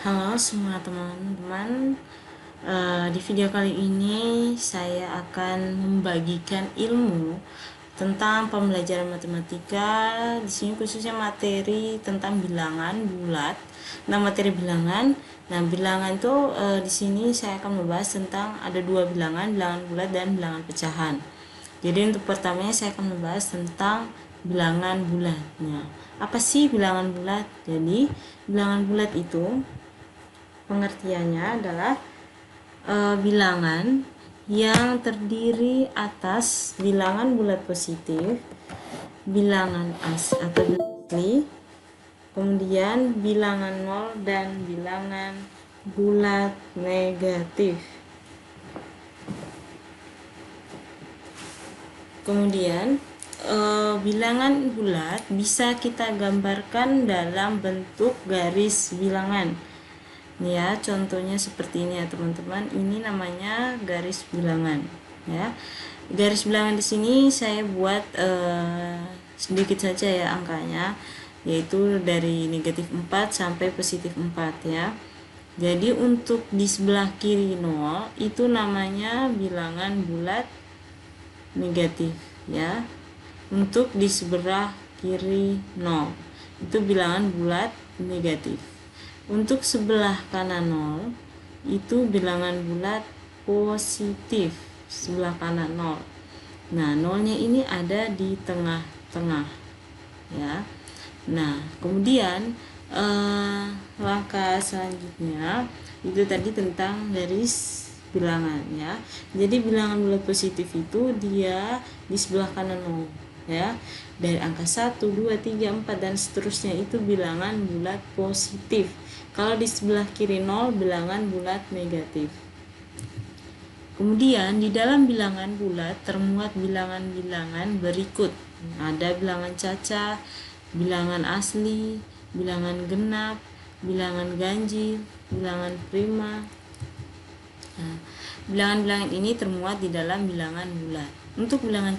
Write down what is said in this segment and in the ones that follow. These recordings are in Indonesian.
Halo semua teman-teman. Di video kali ini saya akan membagikan ilmu tentang pembelajaran matematika. Di sini khususnya materi tentang bilangan bulat. Nah, materi bilangan. Nah, bilangan itu di sini saya akan membahas tentang ada dua bilangan bulat dan bilangan pecahan. Jadi untuk pertamanya saya akan membahas tentang bilangan bulat. Nah, apa sih bilangan bulat? Jadi bilangan bulat itu pengertiannya adalah bilangan yang terdiri atas bilangan bulat positif, bilangan atau asli, kemudian bilangan nol dan bilangan bulat negatif. Kemudian bilangan bulat bisa kita gambarkan dalam bentuk garis bilangan. Nih ya, contohnya seperti ini ya teman-teman. Ini namanya garis bilangan ya. Garis bilangan di sini saya buat sedikit saja ya angkanya, yaitu dari negatif 4 sampai positif 4 ya. Jadi untuk di sebelah kiri 0 itu namanya bilangan bulat negatif ya. Untuk di sebelah kiri 0 itu bilangan bulat negatif. Untuk sebelah kanan 0 itu bilangan bulat positif, sebelah kanan 0. Nah, nolnya ini ada di tengah-tengah ya. Nah, kemudian langkah selanjutnya itu tadi tentang garis bilangan ya. Jadi bilangan bulat positif itu dia di sebelah kanan 0 ya. Dari angka 1, 2, 3, 4 dan seterusnya itu bilangan bulat positif. Kalau di sebelah kiri 0 bilangan bulat negatif. Kemudian di dalam bilangan bulat termuat bilangan-bilangan berikut. Ada bilangan caca, bilangan asli, bilangan genap, bilangan ganjil, bilangan prima. Nah, bilangan-bilangan ini termuat di dalam bilangan bulat. Untuk bilangan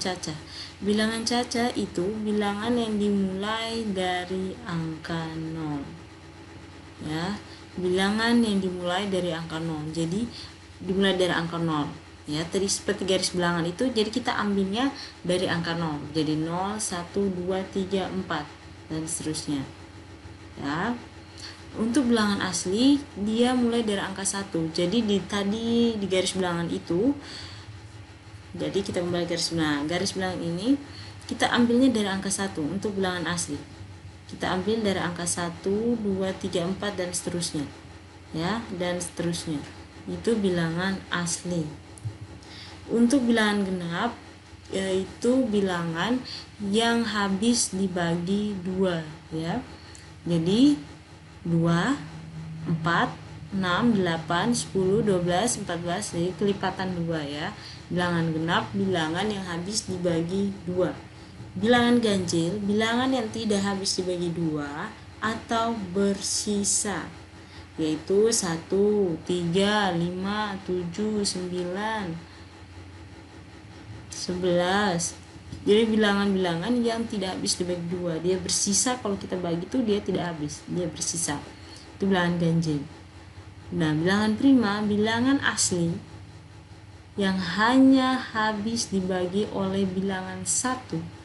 caca itu bilangan yang dimulai dari angka 0. Ya, bilangan yang dimulai dari angka 0. Jadi dimulai dari angka 0 ya. Tadi seperti garis bilangan itu, jadi kita ambilnya dari angka 0. Jadi 0, 1, 2, 3, 4 dan seterusnya. Ya. Untuk bilangan asli dia mulai dari angka 1. Jadi tadi di garis bilangan itu, jadi kita kembali garis bilangan. Garis bilangan ini kita ambilnya dari angka 1 untuk bilangan asli. Kita ambil dari angka 1, 2, 3, 4 dan seterusnya. Ya, dan seterusnya. Itu bilangan asli. Untuk bilangan genap yaitu bilangan yang habis dibagi 2 ya. Jadi 2, 4, 6, 8, 10, 12, 14, jadi kelipatan 2 ya. Bilangan genap bilangan yang habis dibagi 2. Bilangan ganjil bilangan yang tidak habis dibagi 2 atau bersisa, yaitu 1, 3, 5, 7, 9, 11. Jadi bilangan-bilangan yang tidak habis dibagi 2, dia bersisa. Kalau kita bagi itu dia tidak habis, dia bersisa. Itu bilangan ganjil. Nah, bilangan prima bilangan asli yang hanya habis dibagi oleh bilangan 1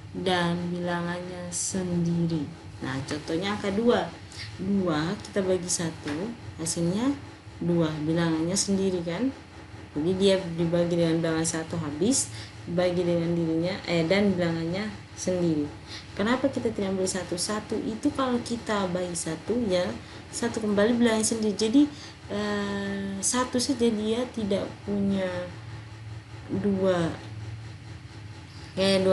dan bilangannya sendiri. Nah, contohnya angka 2. 2 kita bagi 1, hasilnya 2, bilangannya sendiri kan. Jadi dia dibagi dengan bilangan 1 habis, dibagi dengan dirinya dan bilangannya sendiri. Kenapa kita tidak ambil 1? 1 itu kalau kita bagi 1 ya 1 kembali bilangan sendiri. Jadi 1 saja, dia tidak punya dua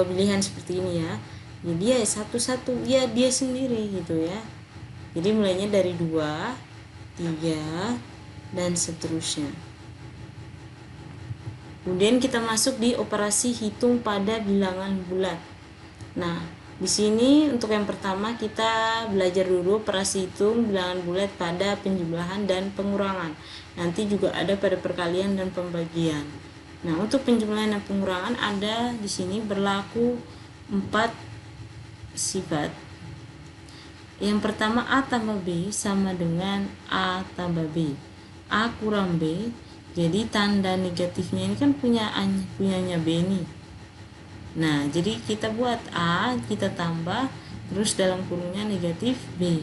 pilihan seperti ini ya. Jadi ya satu-satu ya dia sendiri gitu ya. Jadi mulainya dari 2, 3 dan seterusnya. Kemudian kita masuk di operasi hitung pada bilangan bulat. Nah, di sini untuk yang pertama kita belajar dulu operasi hitung bilangan bulat pada penjumlahan dan pengurangan. Nanti juga ada pada perkalian dan pembagian. Nah, untuk penjumlahan dan pengurangan ada di sini berlaku 4 sifat. Yang pertama A tambah B sama dengan A tambah B. A kurang B, jadi tanda negatifnya ini kan punyanya B nih. Nah, jadi kita buat A, kita tambah, terus dalam kurungnya negatif B.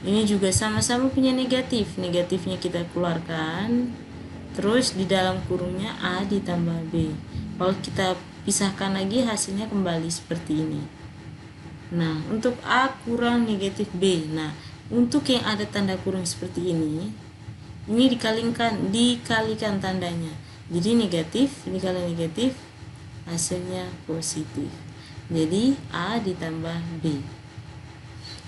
Ini juga sama-sama punya negatif. Negatifnya kita keluarkan, terus di dalam kurungnya A ditambah B. Kalau kita pisahkan lagi, hasilnya kembali seperti ini. Nah, untuk A kurang negatif B. Nah, untuk yang ada tanda kurung seperti ini dikalikan tandanya. Jadi negatif dikali negatif, hasilnya positif. Jadi A ditambah B.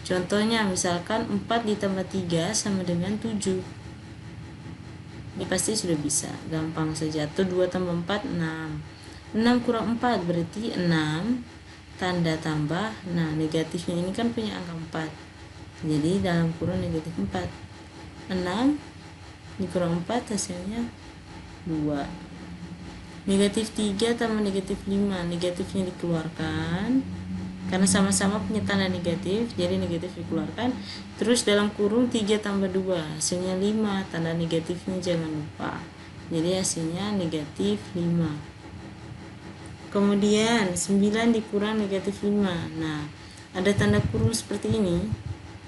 Contohnya misalkan 4 ditambah 3 sama dengan 7. Ini pasti sudah bisa, gampang saja. Atau 2 tambah 4, 6. 6 kurang 4 berarti 6, tanda tambah. Nah, negatifnya ini kan punya angka 4. Jadi dalam kurung negatif 4. 6 dikurang 4 hasilnya 2. Negatif 3 tambah negatif 5, negatifnya dikeluarkan karena sama-sama punya tanda negatif, jadi negatif dikeluarkan. Terus dalam kurung 3 tambah 2 hasilnya 5, tanda negatifnya jangan lupa, jadi hasilnya negatif 5. Kemudian 9 dikurang negatif 5. Nah, ada tanda kurung seperti ini,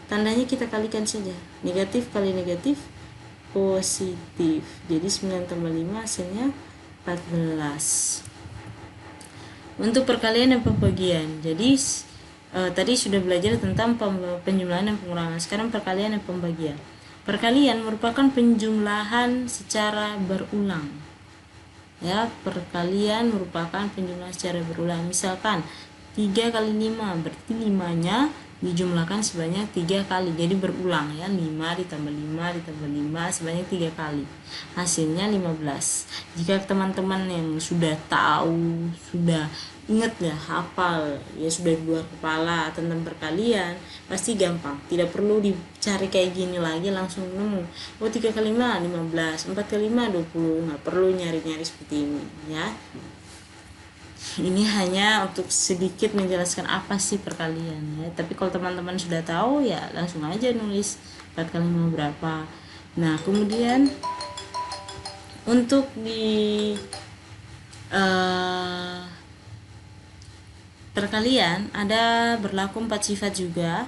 tandanya kita kalikan saja, negatif kali negatif positif. Jadi 9 tambah 5 hasilnya 14. Untuk perkalian dan pembagian, jadi tadi sudah belajar tentang penjumlahan dan pengurangan. Sekarang perkalian dan pembagian. Perkalian merupakan penjumlahan secara berulang. Ya, perkalian merupakan penjumlahan secara berulang. Misalkan 3 kali 5 berarti 5-nya dijumlahkan sebanyak 3 kali, jadi berulang ya. 5 ditambah 5 ditambah 5 sebanyak 3 kali, hasilnya 15. Jika teman-teman yang sudah tahu, sudah ingat ya, hafal ya, sudah di luar kepala tentang perkalian, pasti gampang, tidak perlu dicari kayak gini lagi, langsung nemu. Oh, 3 kali 5 15, 4 kali 5 20, nggak perlu nyari-nyari seperti ini ya. Ini hanya untuk sedikit menjelaskan apa sih perkalian ya. Tapi kalau teman-teman sudah tahu ya langsung aja nulis 4 kali 5 berapa. Nah, kemudian untuk di perkalian ada berlaku 4 sifat juga.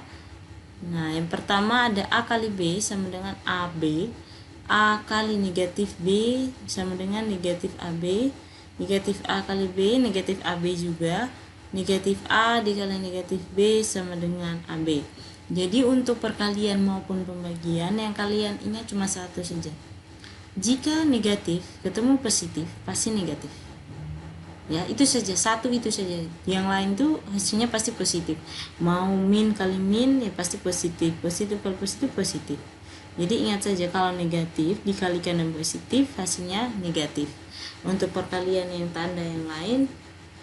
Nah, yang pertama ada A kali B sama dengan AB. A kali negatif B sama dengan negatif AB. Negatif A kali B, negatif AB juga. Negatif A dikali negatif B sama dengan AB. Jadi untuk perkalian maupun pembagian yang kalian ingat cuma satu saja. Jika negatif ketemu positif, pasti negatif. Ya, itu saja, satu itu saja. Yang lain tuh hasilnya pasti positif. Mau min kali min ya pasti positif. Positif kali positif positif. Jadi ingat saja, kalau negatif dikalikan dengan positif hasilnya negatif. Untuk perkalian yang tanda yang lain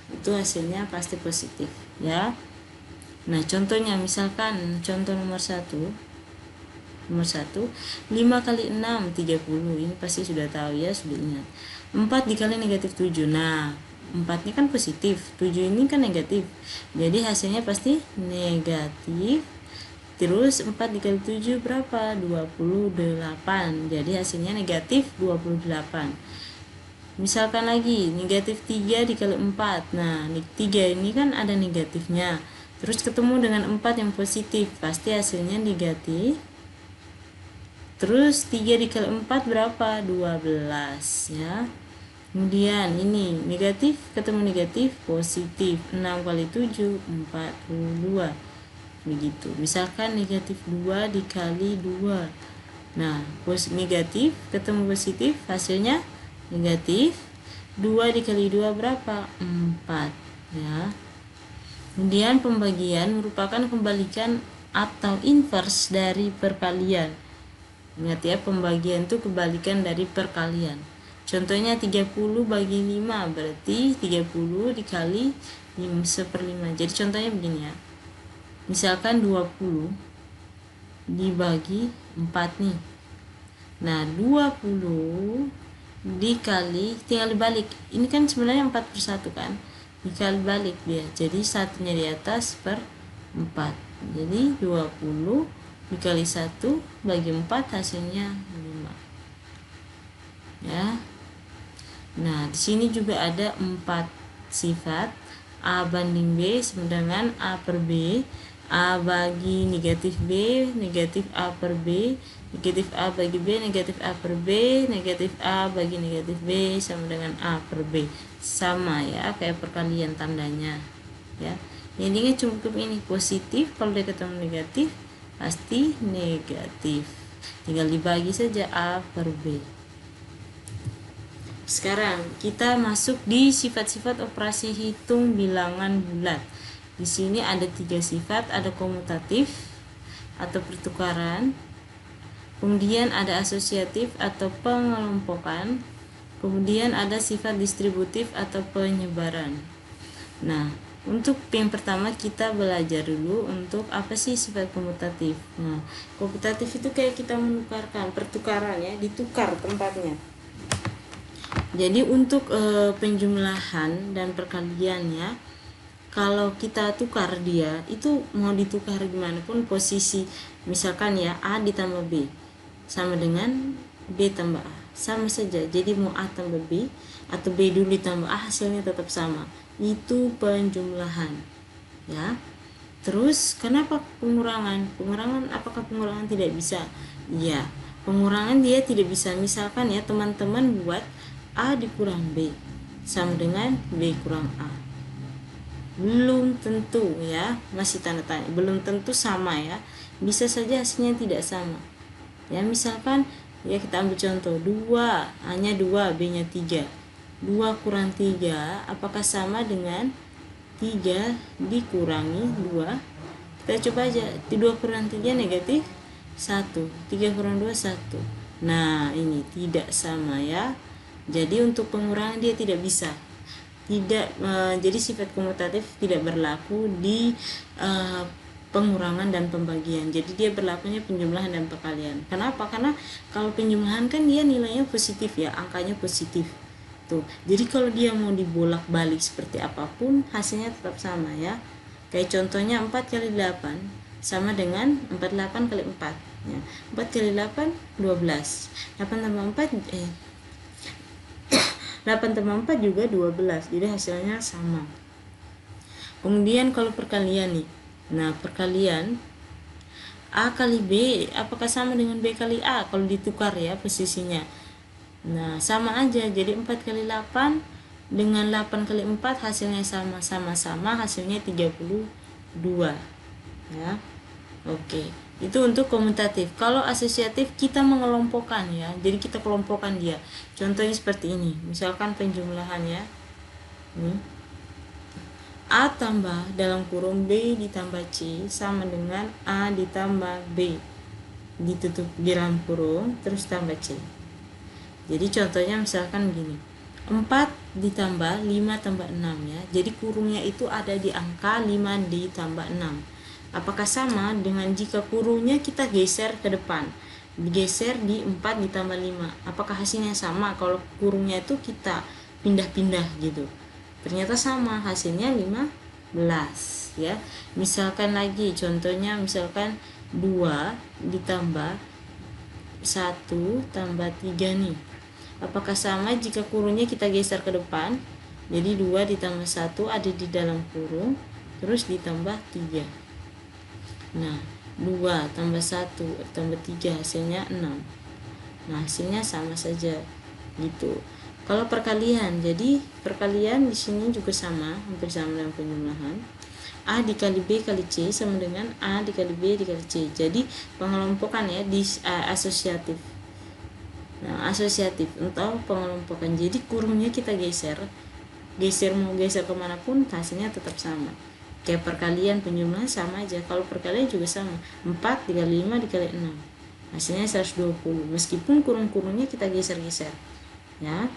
itu hasilnya pasti positif ya. Nah, contohnya misalkan contoh nomor 1. 5 kali 6 30. Ini pasti sudah tahu ya, sudah ingat. 4 dikali negatif 7. Nah, 4-nya kan positif, 7 ini kan negatif. Jadi hasilnya pasti negatif. Terus 4 dikali 7 berapa? 28. Jadi hasilnya negatif 28. Misalkan lagi negatif 3 dikali 4. Nah, 3 ini kan ada negatifnya. Terus ketemu dengan 4 yang positif, pasti hasilnya negatif. Terus 3 dikali 4 berapa? 12 ya. Kemudian ini negatif ketemu negatif positif. 6 kali 7 42. Begitu. Misalkan negatif 2 dikali 2. Nah, negatif ketemu positif, hasilnya negatif. 2 dikali 2 berapa? 4 ya. Kemudian pembagian merupakan kebalikan atau inverse dari perkalian. Ingat ya, pembagian itu kebalikan dari perkalian. Contohnya 30 bagi 5 berarti 30 dikali 1/5. Jadi contohnya begini ya. Misalkan 20 dibagi 4 nih. Nah, 20 dikali, tinggal dibalik. Ini kan sebenarnya 4/1 kan. Dikali balik dia. Jadi satunya di atas per 4. Jadi 20 dikali 1 bagi 4 hasilnya 5. Ya. Nah, di sini juga ada 4 sifat. A banding B sama dengan A per B, A bagi negatif B, negatif A per B, negatif A bagi B, negatif A per B, negatif A bagi negatif B sama dengan A per B. Sama ya, kayak perkalian tandanya. Ya. Intinya cukup ini positif, kalau dia ketemu negatif pasti negatif. Tinggal dibagi saja A per B. Sekarang kita masuk di sifat-sifat operasi hitung bilangan bulat. Di sini ada 3 sifat, ada komutatif atau pertukaran, kemudian ada asosiatif atau pengelompokan, kemudian ada sifat distributif atau penyebaran. Nah, untuk yang pertama kita belajar dulu untuk apa sih sifat komutatif. Nah, komutatif itu kayak kita menukarkan, pertukaran ya, ditukar tempatnya. Jadi untuk penjumlahan dan perkalian ya, kalau kita tukar dia itu mau ditukar gimana pun posisi, misalkan ya A ditambah B sama dengan B tambah A, sama saja. Jadi mau A tambah B atau B dulu ditambah A hasilnya tetap sama. Itu penjumlahan ya. Terus kenapa pengurangan? Pengurangan, apakah pengurangan tidak bisa? Ya, pengurangan dia tidak bisa. Misalkan ya teman-teman buat A dikurang B sama dengan B kurang A. Belum tentu ya, masih tanda tanya. Belum tentu sama ya. Bisa saja hasilnya tidak sama. Ya, misalkan ya kita ambil contoh 2, A-nya 2, B-nya 3. 2 kurang 3 apakah sama dengan 3 dikurangi 2? Kita coba aja. 2 kurang 3 negatif 1. 3 kurang 2 1. Nah, ini tidak sama ya. Jadi untuk pengurangan dia tidak bisa, jadi sifat komutatif tidak berlaku di pengurangan dan pembagian. Jadi dia berlakunya penjumlahan dan perkalian. Kenapa? Karena kalau penjumlahan kan dia nilainya positif ya, angkanya positif tuh. Jadi kalau dia mau dibolak-balik seperti apapun hasilnya tetap sama ya. Kayak contohnya 4 kali 8 sama dengan 48 kali 4 ya. 4 kali 8 12. 8 tambah 4 8 tambah 4 juga 12, jadi hasilnya sama. Kemudian kalau perkalian nih, nah perkalian A kali B apakah sama dengan B kali A kalau ditukar ya posisinya? Nah sama aja, jadi 4 kali 8 dengan 8 kali 4 hasilnya sama-sama hasilnya 32 ya. Oke, itu untuk komutatif. Kalau asosiatif kita mengelompokkan ya, jadi kita kelompokkan dia. Contohnya seperti ini, misalkan penjumlahan ya. A tambah dalam kurung B ditambah C sama dengan A ditambah B ditutup di dalam kurung terus tambah C. Jadi contohnya misalkan gini, 4 ditambah 5 tambah 6 ya. Jadi kurungnya itu ada di angka 5 ditambah 6. Apakah sama dengan jika kurungnya kita geser ke depan, digeser di 4 ditambah 5? Apakah hasilnya sama kalau kurungnya itu kita pindah-pindah gitu? Ternyata sama, hasilnya 15 ya. Misalkan lagi contohnya, misalkan 2 ditambah 1 tambah 3 nih. Apakah sama jika kurungnya kita geser ke depan? Jadi 2 ditambah 1 ada di dalam kurung terus ditambah 3. Nah, 2 tambah 1 tambah 3 hasilnya 6. Nah, hasilnya sama saja gitu. Kalau perkalian, jadi perkalian di sini juga sama, hampir sama dengan penjumlahan. A dikali B kali C sama dengan A dikali B dikali C. Jadi pengelompokan ya di asosiatif. Nah, asosiatif atau pengelompokan. Jadi kurungnya kita geser mau geser kemanapun hasilnya tetap sama. Kayak perkalian penjumlahan sama aja. Kalau perkalian juga sama, 4 dikali 5 dikali 6 hasilnya 120 meskipun kurung-kurungnya kita geser-geser ya.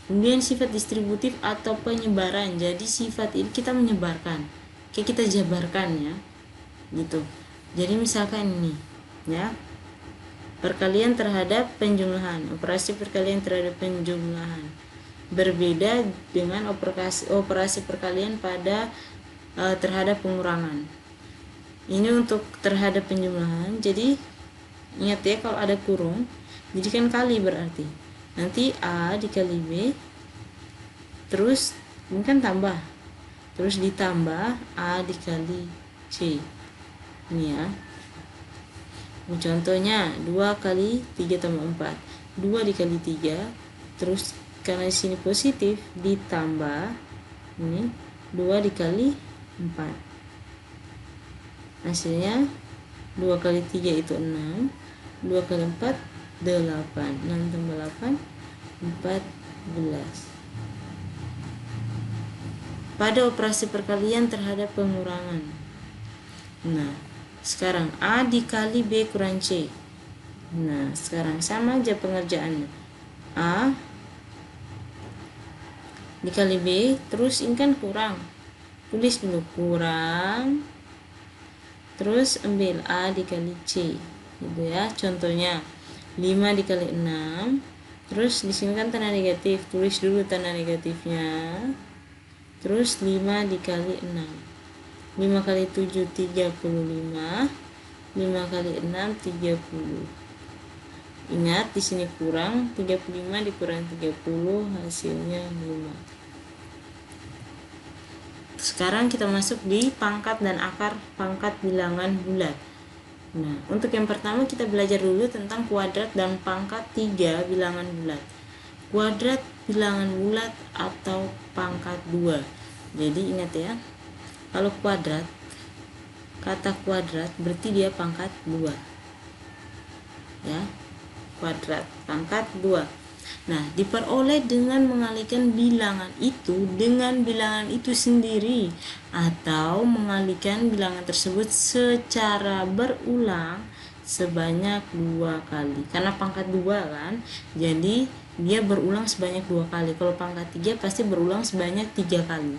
Kemudian sifat distributif atau penyebaran. Jadi sifat ini kita menyebarkan, kayak kita jabarkan ya gitu. Jadi misalkan ini ya, perkalian terhadap penjumlahan, operasi perkalian terhadap penjumlahan berbeda dengan operasi perkalian pada terhadap pengurangan. Ini untuk terhadap penjumlahan. Jadi ingat ya, kalau ada kurung jadi kan kali, berarti nanti A dikali B, terus ini kan tambah, terus ditambah A dikali C. Ini ya, contohnya 2 kali 3 tambah 4, 2 dikali 3, terus karena di sini positif ditambah ini 2 dikali 4, hasilnya 2 kali 3 itu 6, 2 kali 4 8, 6 tambah 8 14. Pada operasi perkalian terhadap pengurangan. Nah, sekarang A dikali B kurang C. Nah, sekarang sama aja pengerjaannya. A dikali B, terus ini kan kurang. Tulis dulu kurang, terus ambil A dikali C. Gitu ya. Contohnya 5 dikali 6. Terus di sini kan tanda negatif, tulis dulu tanda negatifnya. Terus 5 dikali 6. 5 kali 7 35. 5 kali 6 30. Ingat di sini kurang, 35 dikurang 30 hasilnya 5. Sekarang kita masuk di pangkat dan akar pangkat bilangan bulat. Nah, untuk yang pertama kita belajar dulu tentang kuadrat dan pangkat 3 bilangan bulat. Kuadrat bilangan bulat atau pangkat 2. Jadi ingat ya, kalau kuadrat, kata kuadrat berarti dia pangkat 2. Ya, kuadrat pangkat 2. Nah, diperoleh dengan mengalihkan bilangan itu dengan bilangan itu sendiri, atau mengalihkan bilangan tersebut secara berulang sebanyak 2 kali. Karena pangkat 2 kan, jadi dia berulang sebanyak 2 kali. Kalau pangkat 3 pasti berulang sebanyak 3 kali.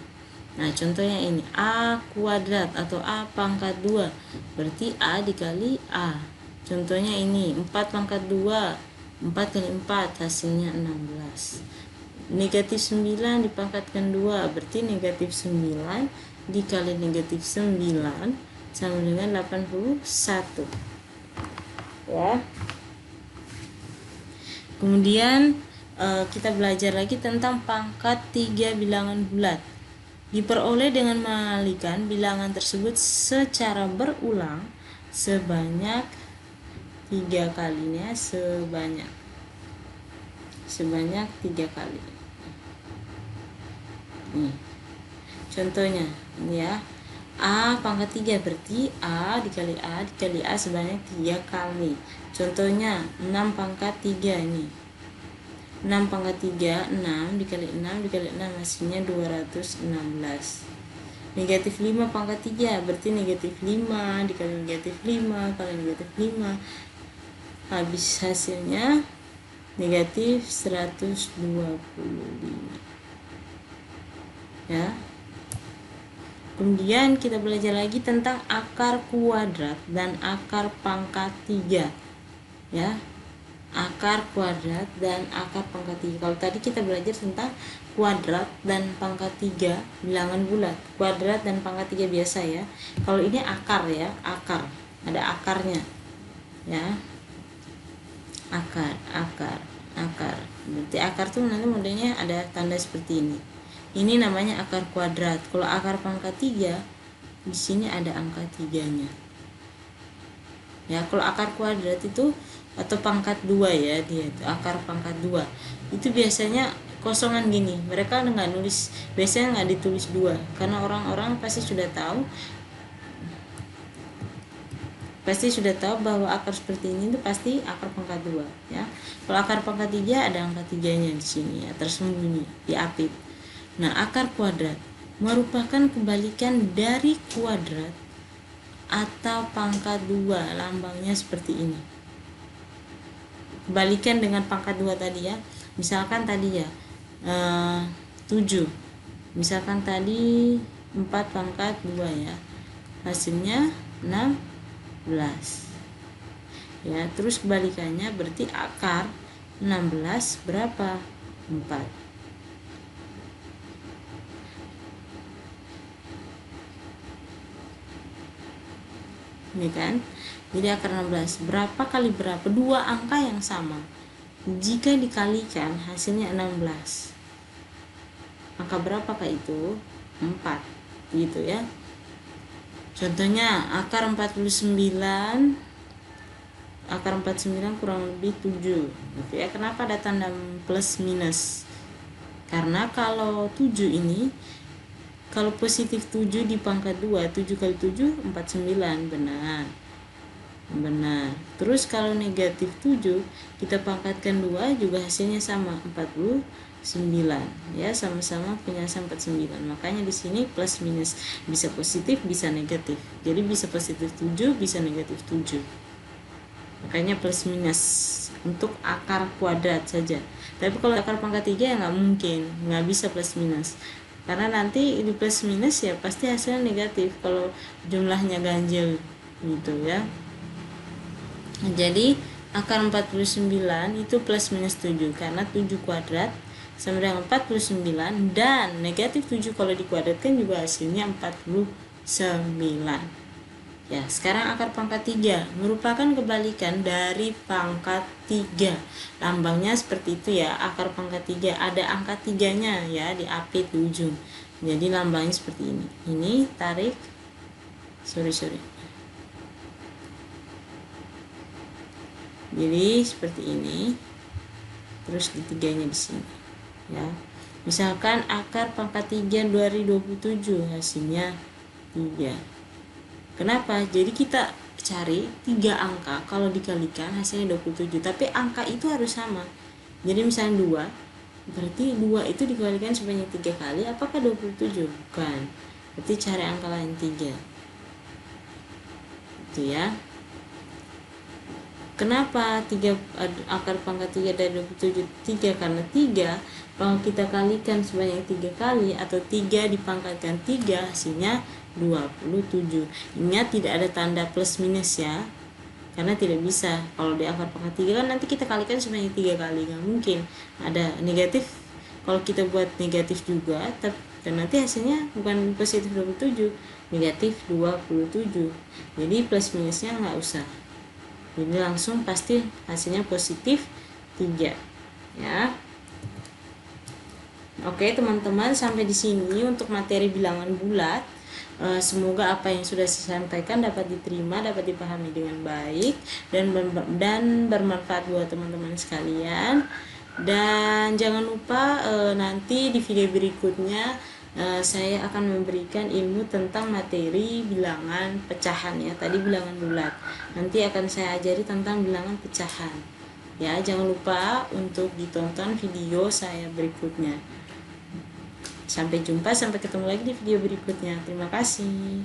Nah, contohnya ini A kuadrat atau A pangkat 2, berarti A dikali A. Contohnya ini 4 pangkat 2, 4 kali 4 hasilnya 16. Negatif 9 dipangkatkan 2, berarti negatif 9 dikali negatif 9 sama dengan 81. Ya. Kemudian kita belajar lagi tentang pangkat 3 bilangan bulat. Diperoleh dengan mengalihkan bilangan tersebut secara berulang sebanyak 3 kalinya, sebanyak 3 kali. Nih, contohnya ini ya, A pangkat 3 berarti A dikali A sebanyak 3 kali. Contohnya 6 pangkat 3 ini. 6 pangkat 3, 6 dikali 6 dikali 6 hasilnya 216. Negatif 5 pangkat 3 berarti negatif 5 dikali negatif 5 kali negatif 5, habis hasilnya negatif 125. Ya. Kemudian kita belajar lagi tentang akar kuadrat dan akar pangkat 3. Ya. Akar kuadrat dan akar pangkat 3. Kalau tadi kita belajar tentang kuadrat dan pangkat 3 bilangan bulat, kuadrat dan pangkat 3 biasa ya. Kalau ini akar ya, akar, ada akarnya ya, akar. Berarti akar tuh nanti modelnya ada tanda seperti ini. Ini namanya akar kuadrat. Kalau akar pangkat 3 di sini ada angka 3-nya. Ya, kalau akar kuadrat itu atau pangkat 2 ya, dia itu akar pangkat 2 itu biasanya kosongan gini, mereka nggak nulis, biasanya nggak ditulis 2 karena orang-orang pasti sudah tahu bahwa akar seperti ini itu pasti akar pangkat 2 ya. Kalau akar pangkat 3 ada angka 3-nya di sini ya, tersembunyi diapit. Nah, akar kuadrat merupakan kebalikan dari kuadrat atau pangkat 2, lambangnya seperti ini. Balikan dengan pangkat 2 tadi ya. Misalkan tadi ya 7. Misalkan tadi 4 pangkat 2 ya. Hasilnya 16. Ya, terus kebalikannya berarti akar 16 berapa? 4. ini kan. Jadi akar 16 berapa kali berapa, dua angka yang sama jika dikalikan hasilnya 16. Angka berapakah itu? 4 gitu ya. Contohnya akar 49 kurang lebih 7 gitu ya. Kenapa ada tanda plus minus? Karena kalau 7 ini, kalau positif 7 di pangkat 2, 7 kali 7 49, benar. Terus kalau negatif 7 kita pangkatkan 2 juga hasilnya sama 49 ya, sama-sama punya 49. Makanya di sini plus minus, bisa positif bisa negatif. Jadi bisa positif 7 bisa negatif 7. Makanya plus minus untuk akar kuadrat saja. Tapi kalau akar pangkat 3 ya nggak bisa plus minus. Karena nanti di plus minus ya pasti hasilnya negatif kalau jumlahnya ganjil gitu ya. Jadi akar 49 itu plus minus 7 karena 7 kuadrat sama dengan 49 dan negatif 7 kalau dikuadratkan juga hasilnya 49. Ya, sekarang akar pangkat 3 merupakan kebalikan dari pangkat 3. Lambangnya seperti itu ya, akar pangkat 3 ada angka 3-nya ya di apit di ujung. Jadi lambangnya seperti ini. Ini tarik Jadi seperti ini. Terus di 3-nya di sini. Ya. Misalkan akar pangkat 3 dari 27 hasilnya 3. Kenapa? Jadi kita cari 3 angka kalau dikalikan hasilnya 27, tapi angka itu harus sama. Jadi misalnya 2, berarti 2 itu dikalikan sebanyak 3 kali, apakah 27? Bukan. Berarti cari angka lain 3. Itu ya. Kenapa 3 akar pangkat 3 dari 27? 3 karena 3 kalau kita kalikan sebanyak 3 kali atau 3 dipangkatkan 3 hasilnya 27. Ingat tidak ada tanda plus minus ya, karena tidak bisa. Kalau di akar pangkat 3 kan nanti kita kalikan sebanyak 3 kali, nggak mungkin ada negatif. Kalau kita buat negatif juga, dan nanti hasilnya bukan positif 27, negatif 27. Jadi plus minusnya nggak usah, jadi langsung pasti hasilnya positif 3 ya. Oke teman-teman, sampai di sini untuk materi bilangan bulat. Semoga apa yang sudah saya sampaikan dapat diterima, dapat dipahami dengan baik dan bermanfaat buat teman-teman sekalian. Dan jangan lupa nanti di video berikutnya saya akan memberikan ilmu tentang materi bilangan pecahan ya. Tadi bilangan bulat, nanti akan saya ajari tentang bilangan pecahan ya. Jangan lupa untuk ditonton video saya berikutnya. Sampai jumpa, sampai ketemu lagi di video berikutnya. Terima kasih.